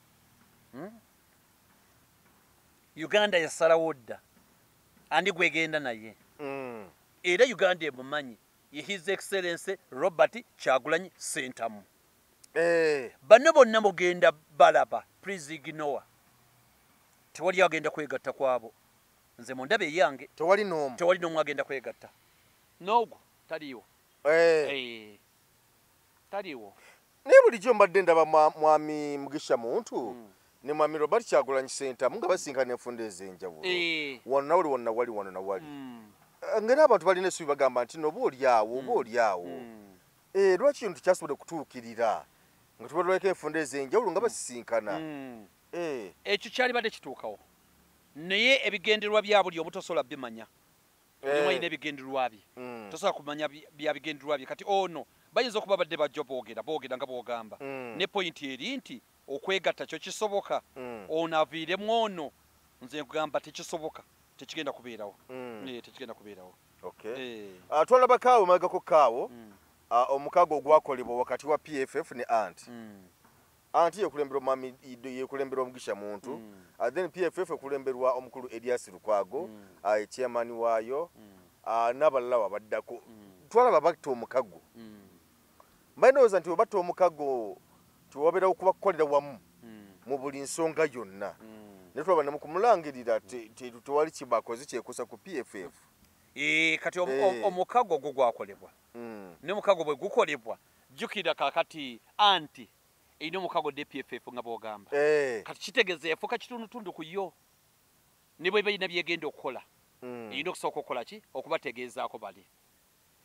Uganda yasalawo dda andi gwegenda naye era Uganda emumanyi ye His Excellency Robert Kyagulanyi Ssentamu bano bonna mugenda balaba please ignore tewali agenda kwegatta kwabo nze mundabe eyange tewali n'omu agenda kwegatta n'ogwo taliiwo taliiwo naye bulijjo mbadde ndaba mwami Mugisha Muntu ne mwami Robert Kyagulanyi Ssentamu nga basinkana enfunda ez'enjawulo wonna wali wano na wali ngera abantu balina essuubi bagamba nti oba oli awo lwaki kintu kyasobodde kutuukirira nga tubalweko enfunda ez'enjawulo nga basisinkana ekyo kyali badde kituukawo naye ebigendererwa bya buli omu tosobola bimanya olina ebigendererwa bye tosobola kumanya bya bigendererwa bye kati ono bayinza okuba badde bajja boogera nga boogamba ne pointi eri nti okwegatta kyo kisoboka ono aviiremu ono nze nkugamba tekisoboka tekigenda kubeerawo tekigenda kubeerawo twalaba kaawo magako kaawo omukago ogwakolebwa wakati wa PFF ne anti yekulembera omwami yekulembera Omugisha Muntu then PFF ekulemberwa omukulu Elias Lukwago chairman waayo n'abalala abaddako twalaba batta omukago mbayinooza nti webatta omukago tiwabeera okubakolera wamu mu buli nsonga yonna ne tulaba nemukumulangirira tewali kibakoze kyekuusa ku PFF kati omukago ogwo gwakolebwa ne mukago bwe gukolebwa jjukira kakati anti erina omukago DPFF nga bwogamba kati kitegeeza yafuuka kitundutundu ku yo ne bwe balina byegenda okukola erina okusooka okukola ki okubategeezaako bali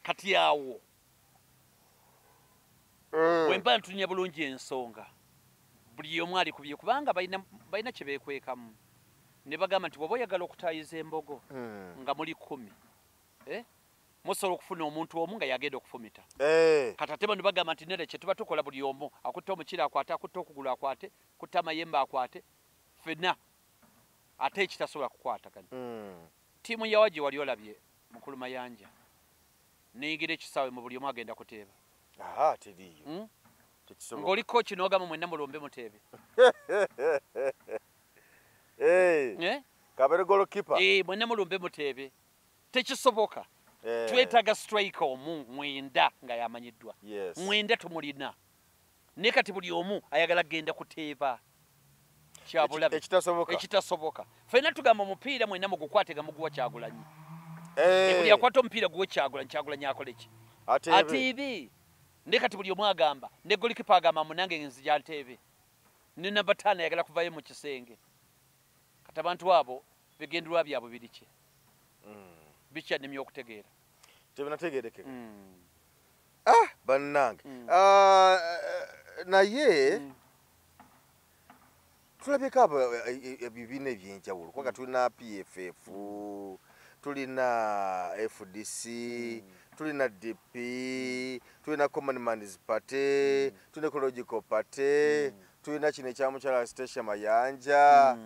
kati awo bwe mba ntunya bulungi ensonga buli omu ali kubye kubanga balina kye beekwekamu ne bagamba nti bw'oba oyagala okutaayiza embogo nga muli 10 musobola okufuna omuntu omu nga yagenda okufumita kati ate bano bagamba nti nere kye tuba tukola buli omu akutta omukira akwate akutta okugulu akwate kutta amayembe akwate fenna ate ekitasobola kukwataganya ttiimu yawa gye wali olabye mukulu Mayanja neyingira ekisaawe mu buli omu agenda kuteeba teriyo ng'oli kooki n'ogamba mwenna mulumbe muteebe kabere golokipa mwenna mulumbe muteebe tekisoboka twetaaga strike omu mwenda nga yamanyiddwa mwenda tumulina naye kati buli omu ayagala genda kuteeba kyabulabe ekitasoboka ffenna tugamba omupiira mwenna mugukwate nga muguwa Kyagulanyi buli akwata omupiira guwe Kyagulanyi akole ki ateebe naye kati buli omu agamba ne golikipa agamba munange nzija nteebe ne namba 5 ayagala kuvayo mu kisenge kati abantu abo bigendererwa byabwe biri ki bikyannema okutegeera tebinategeerekeka bannange naye tulabeko ebibiina ebyenjawulo kubanga tulina PFF tulina FDC tulina DP tulina Common Man's Party tulina Ecological Party tulina kino ekyamukyala Station Mayanja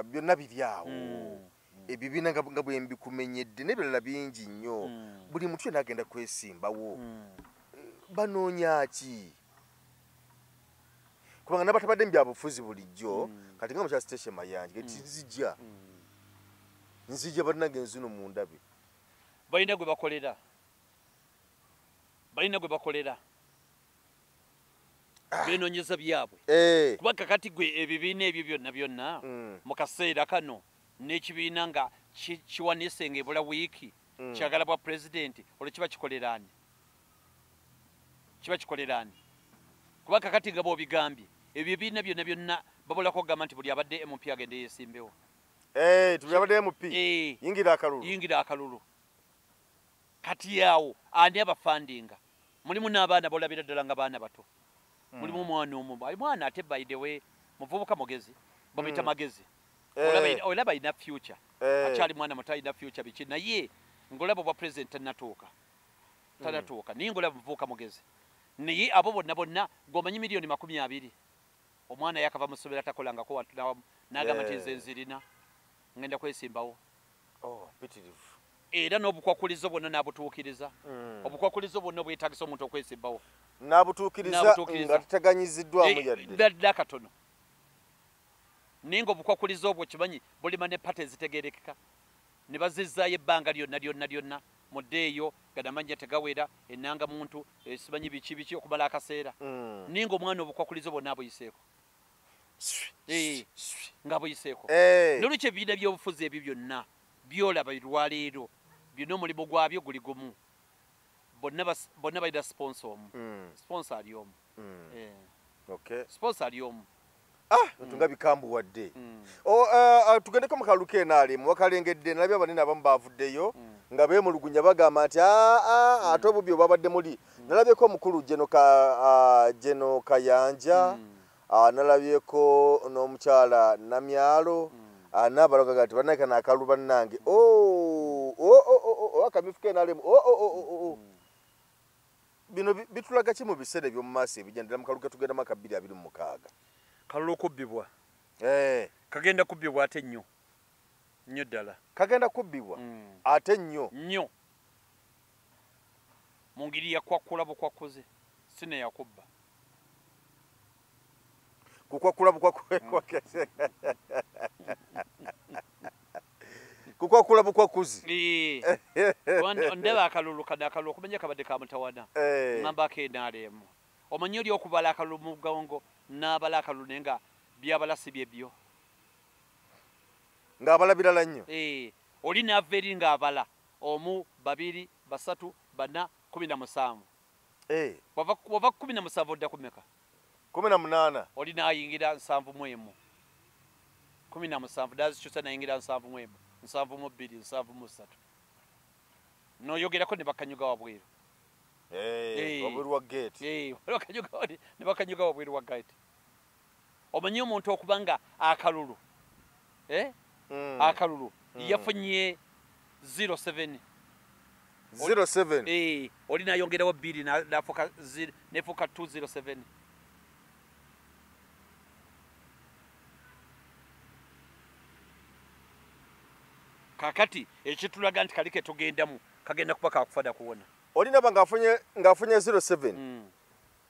byonna biri awo ebibiina nga bwe mbikumenyedde n'ebirala bingi nnyo buli mutwe n'agenda kwesimbawo banoonya ki kubanga nabatabadde mu byabufuzi bulijjo kati nga mukyala Station Mayanja nzija bannange enzino mu ndabe balina gwe bakolera benoonyeza byabwe kubanga kati gwe ebibiina ebyo byonna mu kaseera kano n'ekibiina nga kiwanise ng'ebula wiiki kyagala bwa pulezidenti olwo kiba kikoleraani kubanga kati nga bw'obigambye ebyo ebibiina byonna babulako okugamba nti buli abadde MP agende yeesimbewo tuli abadde MP yingira akalulu kati awo ani abafandinga mulimu n'abaana bolabira ddala nga baana bato mulimu omwana omu mwana ate by the way muvubuka mugezi bamuyita magezi olaba ina future akyali mwana muto alina future biki naye ngolaba bwa president tanatuuka naye ngolaba muvuuka mugezi naye abo bonna gwomanyi miliyoni 20 omwana yakava mu ssomero takolangako n'agamba nti nze nzirina ngenda kwesimbawo era n'obukwakulizo bwonna n'abutuukiriza obukwakulizo bwonna bwetagisa omuntu okwesimbawo n'abutuukiriza nga tuteganyiziddwamu yadde akatono naye ng'obukwakulizo obwo kimanyi bulima ne pate ezitegerekeka ne bazizzaayo ebbanga lyonna muddeeyo gadamanya tegawera ennanga muntu simanyi biki okumala akaseera naye ng'omwana obukwakulizo bwonna abuyiseeko nga buyiseeko nolwekyo ebibiina by'obufuzi ebyo byonna byolaba lwaleero byonna omulimu gwabyo guli gumu bonna balina sponsor omu sponsor ali omu sponsor ali omu tunga bikambuwadde tugendeko mu kaluka enaalimu wakalengedde nalabye abanene abamu bavuddeyo nga beemulugunya bagamba nti ate obubyo babadde muli nalabyeko omukulu Jeno Kayanja nalabyeko n'omukyala Namyalo n'abalogaga nti bannake n'akalu bannange akamifuka enaalimu bino bitulaga ki mu biseera eby'omu maaso ebigendera mu kaluka tugendamu aka 2026 kalulu kubbibwa kagenda kubbibwa ate nnyo ddala kagenda kubbibwa ate nnyo mu ngeri yakwakula bukwakuze sine yakubba kukwakula bukwakuzi ndeba akalulu okumanya kabadde ka mutawana ngambako enaaleemu omanyi oli okubala akalulu mu gongo n'abala akalulu naye nga byabala si byebyo ng'abala birala nnyo oli n'ava eri ng'abala 1 2 3 4 5 17 wava 17 odda kumeka 18 oli n'ayingira 71 17 dazikyusa nayingira 71 72 73 noyogerako ne bakanyuga wabweru wabweru wa gate ne bakanyuga wabweru wa gate omanyi omuntu okuba nga akalulu akalulu yafunye 07 oli nayongerawo 2 nefuka 207 kakati ekitulaga nti kalike tugendamu kagenda kuba kakufada kuwona oli naba ng'afunye 07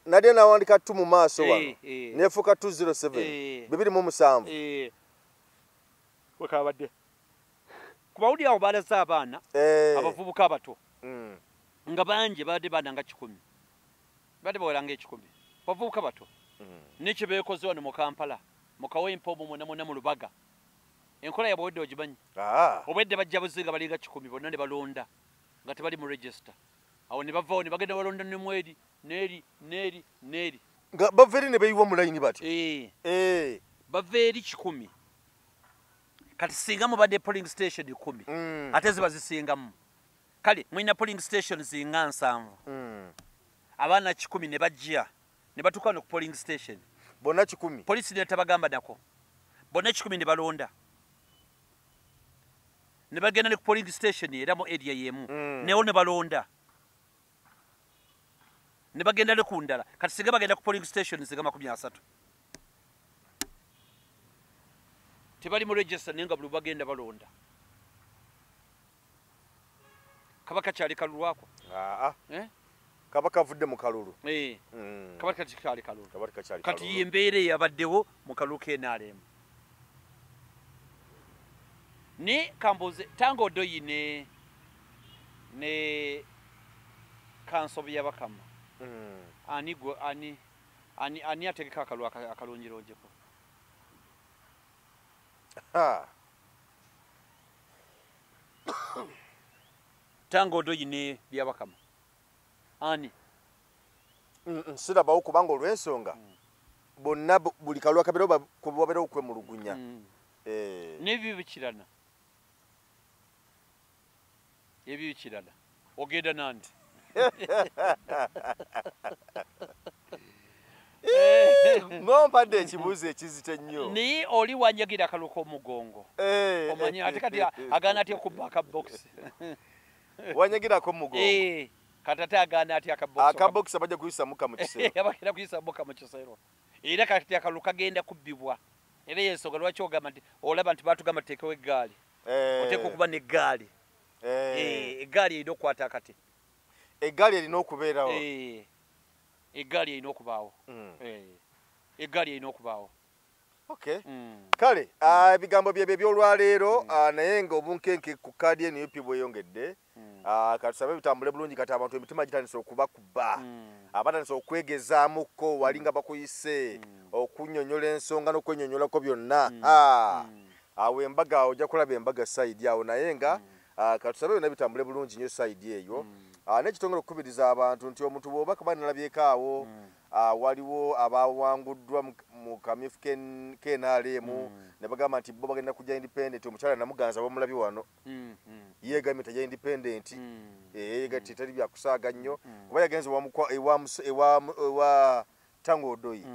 nadye nawandika 2 mu maaso wano nefuka 207 207 wekabadde kubawuli awo balaza abaana abavubuka abato nga bangi badde baana nga 10 badde bawelanga 10 bavubuka bato nekyo beekoze wano mu Kampala mu Kawempe omwo mu Lubaga enkola yabwe wedde ogimanyi obwedde bajja buzinga balinga 10 bonna ne balonda nga tebali mu register awo ne bavaawo ne bagenda balonda ne mweri neri nga bava eri ne beeyiwa mu layini bati bava eri 10 kati singa mubadde polling station 10 ate ziba zisingamu kale mulina polling station zinga 7 abaana 10 ne bajja ne batuuka no ku polling station bonna 10 polisi ne tabagamba nako bonna 10 ne balonda ne bagenda ne ku polling station era mu area yemu newo ne balonda ne bagenda ne ku ndala kati singa bagenda ku polling station zinga 30 tebali mu register nenga bulu bagenda balonda kabaka kyali kalulwako kabaka avudde mu kalulu kabaka kyali kalulu kati yembeere yabaddewo mu kalulu k'enaaleemu ne kamboze tango doyi ne kansobi yabakama ani ategeka akalulu akalungironjeko tango doyi ne byabakama ani sirabawo kubanga olw'ensonga bonna buli kalulu akabeera kubabeera okwemulugunya n'ebyo bikirana ebyo bikirana ogenda nandi ngompadde ekibuuzo ekizito nnyo ni oli wanyagira akaluka omugongo omanyi ate kati agaana atya okubba akabox wanyagirako mugongo kati ate agaana atya akabox abajja kuyisa muka mu kisero abagenda kuyisa muka mu kisero era kati akaluka genda kubbibwa era yensonga lwaki ogamba nti olaba nti batugamba tuteekewo eggaali oteeka okuba n'eggaali eggaali erina okukwata akati eggaali erina okubeerawo eggaali erina okubaawo eggaali erina okubaawo kale ebigambo byebyo ebyolwaleero naye nga obunkenke ku kaadi NUP bweyongedde katusabe bitambule bulungi kati abantu emitima gitandise okubakuba abatandise okwegezaamuko wali nga bakuyise okunyonyola ensonga n'okwenyonyolako byonna awo embaga ojja kulaba embaga sayidi awo naye nga katusabe byonna bitambule bulungi nnyo sayidi eyo n'ekitongole okukubiriza abantu nti omuntu bw'oba kaba nalabyeko awo waliwo abawanguddwa mu kamyufu KNRM ne bagamba nti bo bagenda kujja independent omukyala namuganza bamulabye wano yeegamye tajja independent yeegatte teri byakusaaga nnyo kuba yagenze ewa Tango Odoyi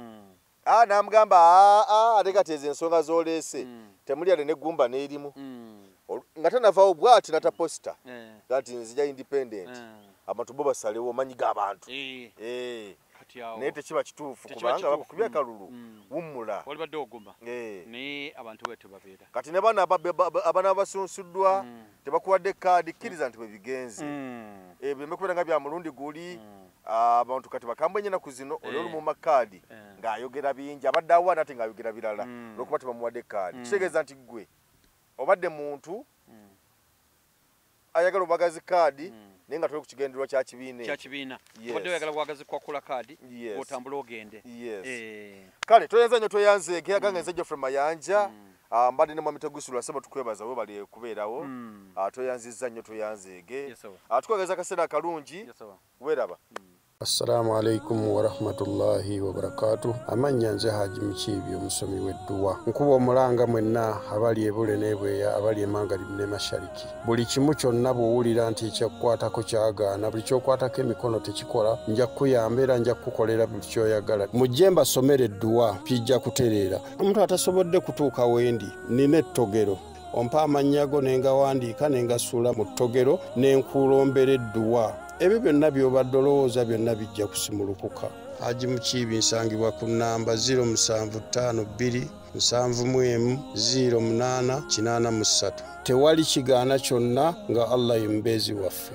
n'amugamba ate kati ezo ensonga z'oleese temulyane n'eggumba n'erimu nga tanavaawo bw'ati nata posita gati nzija independent abantu bo basalewo omanyi g'abantu naye tekiba kituufu kubanga bakukubya akalulu wummula olibadde oguma naye abantu bwe babeera kati ne bana abana basunsuddwa tebakuwadde kaadi kkiriza nti bwe bigenze bireme kubeera nga bya mulundi guli abantu kati bakambwe ennaku zino oli olumu makaadi ng'ayogera bingi abadde awaana ate ng'ayogera birala olwokuba tebamuwadde kaadi kitegeeza nti gwe obadde muntu ayagala obwagazi kaadi naye nga tuli ku kigendererwa kya kibiina obadde oyagala bwagazi kwakula kaadi otambula ogende kale toyenza nnyo tweyanzeege aganga enze Geoffrey Mayanja mbadde ne Mwami Tegusula sebo tukwebaza we bali kubeerawo tweyanzizza nnyo tweyanzeege tukwegeza akaseera akalungi weeraba Assalamu alaikum wa rahmatullahi wa barakatuh. Amanya nze Haji Mukiibi omusomi w'edduwa. Nkuba omulanga mwenna abali ebule n'ebweya abali emangalibi ne mashariki. Buli kimu kyonna bw'owulira nti ekyakukwatako kyagaana buli ky'okwatako emikono tekikola nja kukuyamba era nja kukukolera buli ky'oyagala. Mujje mbasomere edduwa kijja kutereera. Omuntu atasobodde kutuuka wendi nina ettogero. Ompa amannya go ne ngawandiika ne ngasuula mu ttogero ne nkulombera edduwa. Ebyo byonna by'obadde olowooza byonna bijja kusimulukuka. Haji Mukiibi nsangibwa ku nnamba 0752 71 08 83. Tewali kigaana kyonna nga Allah ye mubeezi waffe.